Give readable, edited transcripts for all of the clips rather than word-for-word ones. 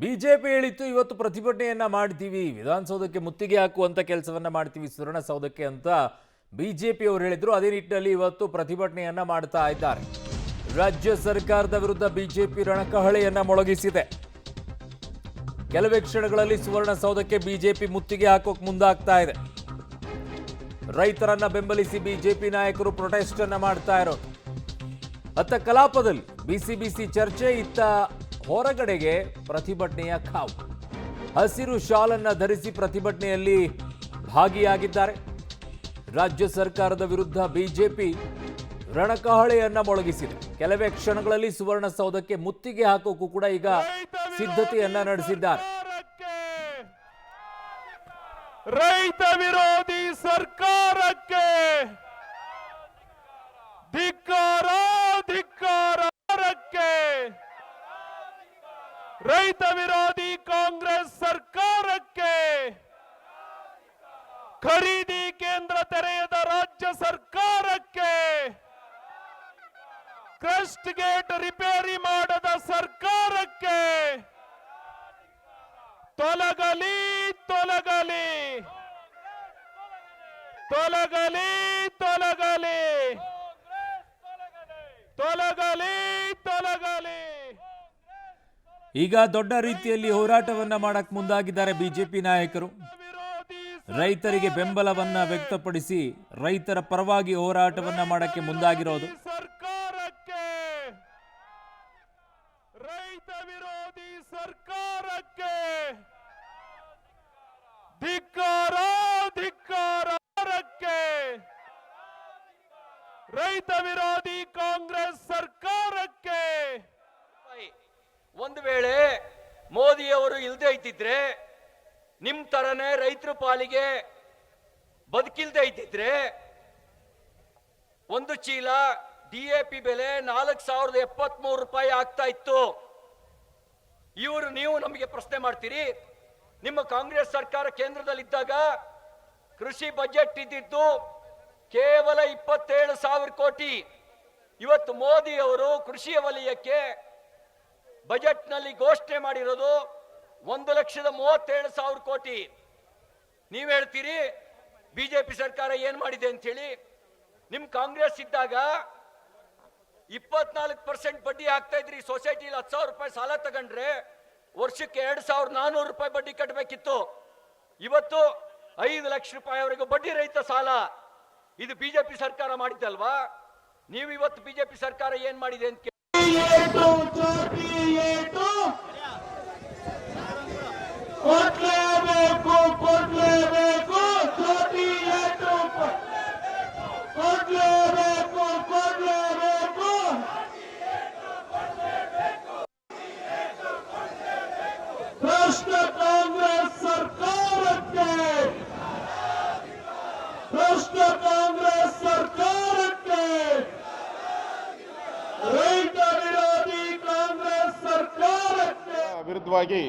BJP ಹೇಳಿತ್ತು ಇವತ್ತು ಪ್ರತಿಭಟನೆಯನ್ನ ಮಾಡ್ತೀವಿ, ವಿಧಾನಸೌಧಕ್ಕೆ ಮುತ್ತಿಗೆ ಹಾಕುವಂತ ಕೆಲಸವನ್ನ ಮಾಡ್ತೀವಿ ಸುವರ್ಣಸೌಧಕ್ಕೆ ಅಂತ ಬಿಜೆಪಿ ಅವರು ಹೇಳಿದ್ರು. ಅದೇ ನಿಟ್ಟಿನಲ್ಲಿ ಇವತ್ತು ಪ್ರತಿಭಟನೆಯನ್ನ ಮಾಡ್ತಾ ಇದ್ದಾರೆ. ರಾಜ್ಯ ಸರ್ಕಾರದ ವಿರುದ್ಧ ಬಿಜೆಪಿ ರಣಕಹಳೆಯನ್ನ ಮೊಳಗಿಸಿದೆ. ಕೆಲವೇ ಕ್ಷಣಗಳಲ್ಲಿ ಸುವರ್ಣಸೌಧಕ್ಕೆ ಬಿಜೆಪಿ ಮುತ್ತಿಗೆ ಹಾಕೋಕ್ ಮುಂದಾಗ್ತಾ ಇದೆ. ರೈತರನ್ನ ಬೆಂಬಲಿಸಿ ಬಿಜೆಪಿ ನಾಯಕರು ಪ್ರೊಟೆಸ್ಟ್ ಅನ್ನ ಮಾಡ್ತಾ ಇರೋದು. ಅತ್ತ ಕಲಾಪದಲ್ಲಿ ಬಿಸಿ ಚರ್ಚೆ, ಇತ್ತ ಹೊರಗಡೆಗೆ ಪ್ರತಿಭಟನೆಯ ಕಾವು. ಹಸಿರು ಶಾಲನ್ನ ಧರಿಸಿ ಪ್ರತಿಭಟನೆಯಲ್ಲಿ ಭಾಗಿಯಾಗಿದ್ದಾರೆ. ರಾಜ್ಯ ಸರ್ಕಾರದ ವಿರುದ್ಧ ಬಿಜೆಪಿ ರಣಕಹಳೆಯನ್ನ ಮೊಳಗಿಸಿದೆ. ಕೆಲವೇ ಕ್ಷಣಗಳಲ್ಲಿ ಸುವರ್ಣಸೌಧಕ್ಕೆ ಮುತ್ತಿಗೆ ಹಾಕೋಕ್ಕೂ ಕೂಡ ಈಗ ಸಿದ್ಧತೆಯನ್ನ ನಡೆಸಿದ್ದಾರೆ. ರೈತ ವಿರೋಧಿ ಸರ್ಕಾರಕ್ಕೆ ಧಿಕ್ಕಾರ, ಧಿಕ್ಕಾರಕ್ಕೆ ರೈತ ವಿರೋಧಿ ಕಾಂಗ್ರೆಸ್ ಸರ್ಕಾರಕ್ಕೆ, ಖರೀದಿ ಕೇಂದ್ರ ತೆರೆಯದ ರಾಜ್ಯ ಸರ್ಕಾರಕ್ಕೆ, ಕ್ರಸ್ಟ್ ಗೇಟ್ ರಿಪೇರಿ ಮಾಡದ ಸರ್ಕಾರಕ್ಕೆ ತೊಲಗಲಿ, ತೊಲಗಲಿ, ತೊಲಗಲಿ, ತೊಲಗಲಿ, ತೊಲಗಲಿ, ತೊಲಗಲಿ. ಈಗ ದೊಡ್ಡ ರೀತಿಯಲ್ಲಿ ಹೋರಾಟವನ್ನ ಮಾಡಕ್ ಮುಂದಾಗಿದ್ದಾರೆ ಬಿಜೆಪಿ ನಾಯಕರು. ರೈತರಿಗೆ ಬೆಂಬಲವನ್ನ ವ್ಯಕ್ತಪಡಿಸಿ ರೈತರ ಪರವಾಗಿ ಹೋರಾಟವನ್ನ ಮಾಡಕ್ಕೆ ಮುಂದಾಗಿರೋದು. ಸರ್ಕಾರಕ್ಕೆ, ರೈತ ವಿರೋಧಿ ಸರ್ಕಾರಕ್ಕೆ ಧಿಕ್ಕಾರ, ಧಿಕ್ಕಾರಕ್ಕೆ, ರೈತ ವಿರೋಧಿ ಕಾಂಗ್ರೆಸ್ ಸರ್ಕಾರಕ್ಕೆ. ಒಂದು ವೇಳೆ ಮೋದಿಯವರು ಇಲ್ಲದೆ ಇದ್ದಿದ್ರೆ, ನಿಮ್ ತರನೇ ರೈತರ ಪಾಲಿಗೆ ಬದುಕಿಲ್ದೆ ಇದ್ದಿದ್ರೆ, ಒಂದು ಚೀಲ DAP ಬೆಲೆ 4073 ರೂಪಾಯಿ ಆಗ್ತಾ ಇತ್ತು. ನೀವು ನಮಗೆ ಪ್ರಶ್ನೆ ಮಾಡ್ತೀರಿ, ನಿಮ್ಮ ಕಾಂಗ್ರೆಸ್ ಸರ್ಕಾರ ಕೇಂದ್ರದಲ್ಲಿದ್ದಾಗ ಕೃಷಿ ಬಜೆಟ್ ಇದ್ದಿದ್ದು ಕೇವಲ 27,000 ಕೋಟಿ. ಇವತ್ತು ಮೋದಿ ಅವರು ಕೃಷಿಯ ವಲಯಕ್ಕೆ ಬಜೆಟ್ನಲ್ಲಿ ಘೋಷಣೆ ಮಾಡಿರೋದು 1,37,000 ಕೋಟಿ. ನೀವು ಹೇಳ್ತೀರಿ ಬಿಜೆಪಿ ಸರ್ಕಾರ ಏನ್ ಮಾಡಿದೆ ಅಂತ ಹೇಳಿ. ನಿಮ್ ಕಾಂಗ್ರೆಸ್ ಇದ್ದಾಗ 24% ಬಡ್ಡಿ ಹಾಕ್ತಾ ಇದ್ರಿ. ಸೊಸೈಟಿಲಿ 10,000 ರೂಪಾಯಿ ಸಾಲ ತಗೊಂಡ್ರೆ ವರ್ಷಕ್ಕೆ 2,400 ರೂಪಾಯಿ ಬಡ್ಡಿ ಕಟ್ಟಬೇಕಿತ್ತು. ಇವತ್ತು 5 ಲಕ್ಷ ರೂಪಾಯಿವರೆಗೂ ಬಡ್ಡಿ ರಹಿತ ಸಾಲ. ಇದು ಬಿಜೆಪಿ ಸರ್ಕಾರ ಮಾಡಿದ್ದಲ್ವಾ? ನೀವು ಇವತ್ತು ಬಿಜೆಪಿ ಸರ್ಕಾರ ಏನ್ ಮಾಡಿದೆ ಅಂತ ಕೊಡ್ಲೇಬೇಕು, ಕೊಡ್ಲೇಬೇಕು, ಕೊಡ್ಲೇಬೇಕು, ಕೊಡ್ಲೇಬೇಕು. ಭ್ರಷ್ಟ ಕಾಂಗ್ರೆಸ್ ಸರ್ಕಾರಕ್ಕೆ, ಭ್ರಷ್ಟ ಕಾಂಗ್ರೆಸ್ ಸರ್ಕಾರಕ್ಕೆ, ರೈತ ವಿರೋಧಿ ಕಾಂಗ್ರೆಸ್ ಸರ್ಕಾರಕ್ಕೆ ವಿರುದ್ಧವಾಗಿ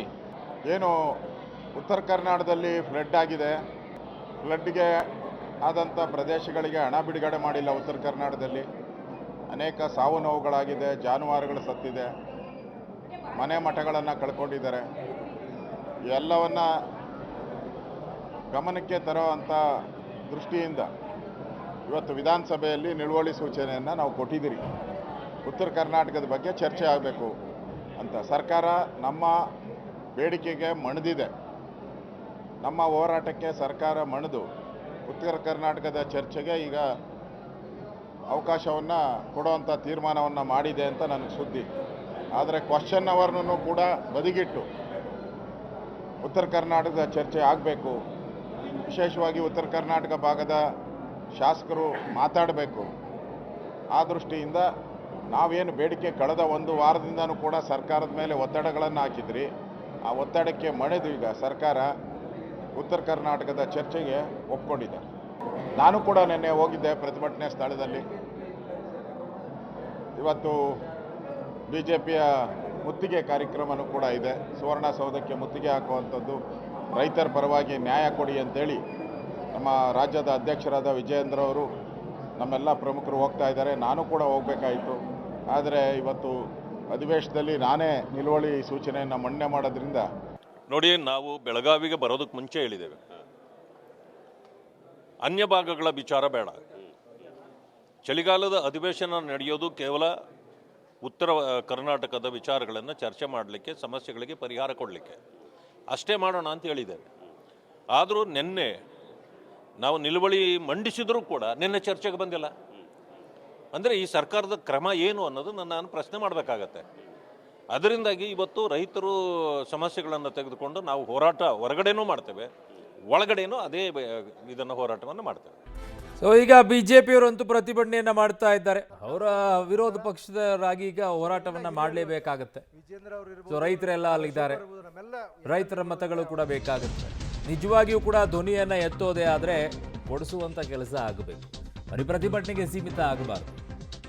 ಏನು ಉತ್ತರ ಕರ್ನಾಟಕದಲ್ಲಿ ಫ್ಲಡ್ ಆಗಿದೆ, ಫ್ಲಡ್ಗೆ ಆದಂಥ ಪ್ರದೇಶಗಳಿಗೆ ಹಣ ಬಿಡುಗಡೆ ಮಾಡಿಲ್ಲ. ಉತ್ತರ ಕರ್ನಾಟಕದಲ್ಲಿ ಅನೇಕ ಸಾವು ನೋವುಗಳಾಗಿದೆ, ಜಾನುವಾರುಗಳು ಸತ್ತಿದೆ, ಮನೆ ಮಠಗಳನ್ನು ಕಳ್ಕೊಂಡಿದ್ದಾರೆ. ಎಲ್ಲವನ್ನ ಗಮನಕ್ಕೆ ತರುವಂಥ ದೃಷ್ಟಿಯಿಂದ ಇವತ್ತು ವಿಧಾನಸಭೆಯಲ್ಲಿ ನಿಲುವಳಿ ಸೂಚನೆಯನ್ನು ನಾವು ಕೊಟ್ಟಿದ್ದೀರಿ. ಉತ್ತರ ಕರ್ನಾಟಕದ ಬಗ್ಗೆ ಚರ್ಚೆ ಆಗಬೇಕು ಅಂತ. ಸರ್ಕಾರ ನಮ್ಮ ಬೇಡಿಕೆಗೆ ಮಣಿದಿದೆ. ನಮ್ಮ ಹೋರಾಟಕ್ಕೆ ಸರ್ಕಾರ ಮಣಿದು ಉತ್ತರ ಕರ್ನಾಟಕದ ಚರ್ಚೆಗೆ ಈಗ ಅವಕಾಶವನ್ನು ಕೊಡುವಂಥ ತೀರ್ಮಾನವನ್ನು ಮಾಡಿದೆ ಅಂತ ನನಗೆ ಸುದ್ದಿ. ಆದರೆ ಕ್ವಶನ್ ಅವರ್ನೂ ಕೂಡ ಬದಿಗಿಟ್ಟು ಉತ್ತರ ಕರ್ನಾಟಕದ ಚರ್ಚೆ ಆಗಬೇಕು. ವಿಶೇಷವಾಗಿ ಉತ್ತರ ಕರ್ನಾಟಕ ಭಾಗದ ಶಾಸಕರು ಮಾತಾಡಬೇಕು. ಆ ದೃಷ್ಟಿಯಿಂದ ನಾವೇನು ಬೇಡಿಕೆ ಕಳೆದ ಒಂದು ವಾರದಿಂದನೂ ಕೂಡ ಸರ್ಕಾರದ ಮೇಲೆ ಒತ್ತಡಗಳನ್ನು ಹಾಕಿದ್ರಿ. ಆ ಒತ್ತಡಕ್ಕೆ ಮಣಿದು ಈಗ ಸರ್ಕಾರ ಉತ್ತರ ಕರ್ನಾಟಕದ ಚರ್ಚೆಗೆ ಒಪ್ಕೊಂಡಿದೆ. ನಾನು ಕೂಡ ನಿನ್ನೆ ಹೋಗಿದ್ದೆ ಪ್ರತಿಭಟನೆ ಸ್ಥಳದಲ್ಲಿ. ಇವತ್ತು ಬಿಜೆಪಿಯ ಮುತ್ತಿಗೆ ಕಾರ್ಯಕ್ರಮನೂ ಕೂಡ ಇದೆ. ಸುವರ್ಣಸೌಧಕ್ಕೆ ಮುತ್ತಿಗೆ ಹಾಕುವಂಥದ್ದು, ರೈತರ ಪರವಾಗಿ ನ್ಯಾಯ ಕೊಡಿ ಅಂತೇಳಿ ನಮ್ಮ ರಾಜ್ಯದ ಅಧ್ಯಕ್ಷರಾದ ವಿಜಯೇಂದ್ರ ಅವರು, ನಮ್ಮೆಲ್ಲ ಪ್ರಮುಖರು ಹೋಗ್ತಾ ಇದ್ದಾರೆ. ನಾನು ಕೂಡ ಹೋಗಬೇಕಾಯಿತು. ಆದರೆ ಇವತ್ತು ಅಧಿವೇಶನದಲ್ಲಿ ನಾನೇ ನಿಲುವಳಿ ಸೂಚನೆಯನ್ನು ಮಂಡನೆ ಮಾಡೋದ್ರಿಂದ ನೋಡಿ, ನಾವು ಬೆಳಗಾವಿಗೆ ಬರೋದಕ್ಕೆ ಮುಂಚೆ ಹೇಳಿದ್ದೇವೆ, ಅನ್ಯ ಭಾಗಗಳ ವಿಚಾರ ಬೇಡ. ಚಳಿಗಾಲದ ಅಧಿವೇಶನ ನಡೆಯೋದು ಕೇವಲ ಉತ್ತರ ಕರ್ನಾಟಕದ ವಿಚಾರಗಳನ್ನು ಚರ್ಚೆ ಮಾಡಲಿಕ್ಕೆ, ಸಮಸ್ಯೆಗಳಿಗೆ ಪರಿಹಾರ ಕೊಡಲಿಕ್ಕೆ ಅಷ್ಟೇ ಮಾಡೋಣ ಅಂತ ಹೇಳಿದ್ದೇವೆ. ಆದರೂ ನಿನ್ನೆ ನಾವು ನಿಲುವಳಿ ಮಂಡಿಸಿದರೂ ಕೂಡ ನಿನ್ನೆ ಚರ್ಚೆಗೆ ಬಂದಿಲ್ಲ. ಅಂದರೆ ಈ ಸರ್ಕಾರದ ಕ್ರಮ ಏನು ಅನ್ನೋದು ನಾನು ಪ್ರಶ್ನೆ ಮಾಡಬೇಕಾಗತ್ತೆ. ಅದರಿಂದಾಗಿ ಇವತ್ತು ರೈತರು ಸಮಸ್ಯೆಗಳನ್ನು ತೆಗೆದುಕೊಂಡು ನಾವು ಹೋರಾಟ ಹೊರಗಡೆನೂ ಮಾಡ್ತೇವೆ, ಒಳಗಡೆನೂ ಅದೇ ಇದನ್ನು ಹೋರಾಟವನ್ನು ಮಾಡ್ತೇವೆ. ಸೊ ಈಗ ಬಿಜೆಪಿಯವರಂತೂ ಪ್ರತಿಭಟನೆಯನ್ನ ಮಾಡ್ತಾ ಇದ್ದಾರೆ. ಅವರ ವಿರೋಧ ಪಕ್ಷದವರಾಗಿ ಈಗ ಹೋರಾಟವನ್ನ ಮಾಡಲೇಬೇಕಾಗತ್ತೆ. ಸೊ ರೈತರೆಲ್ಲ ಅಲ್ಲಿದ್ದಾರೆ, ರೈತರ ಮತಗಳು ಕೂಡ ಬೇಕಾಗುತ್ತೆ. ನಿಜವಾಗಿಯೂ ಕೂಡ ಧ್ವನಿಯನ್ನ ಎತ್ತೋದೇ ಆದರೆ ಕೊಡಿಸುವಂತ ಕೆಲಸ ಆಗಬೇಕು, ಬರೀ ಪ್ರತಿಭಟನೆಗೆ ಸೀಮಿತ ಆಗಬಾರ್ದು.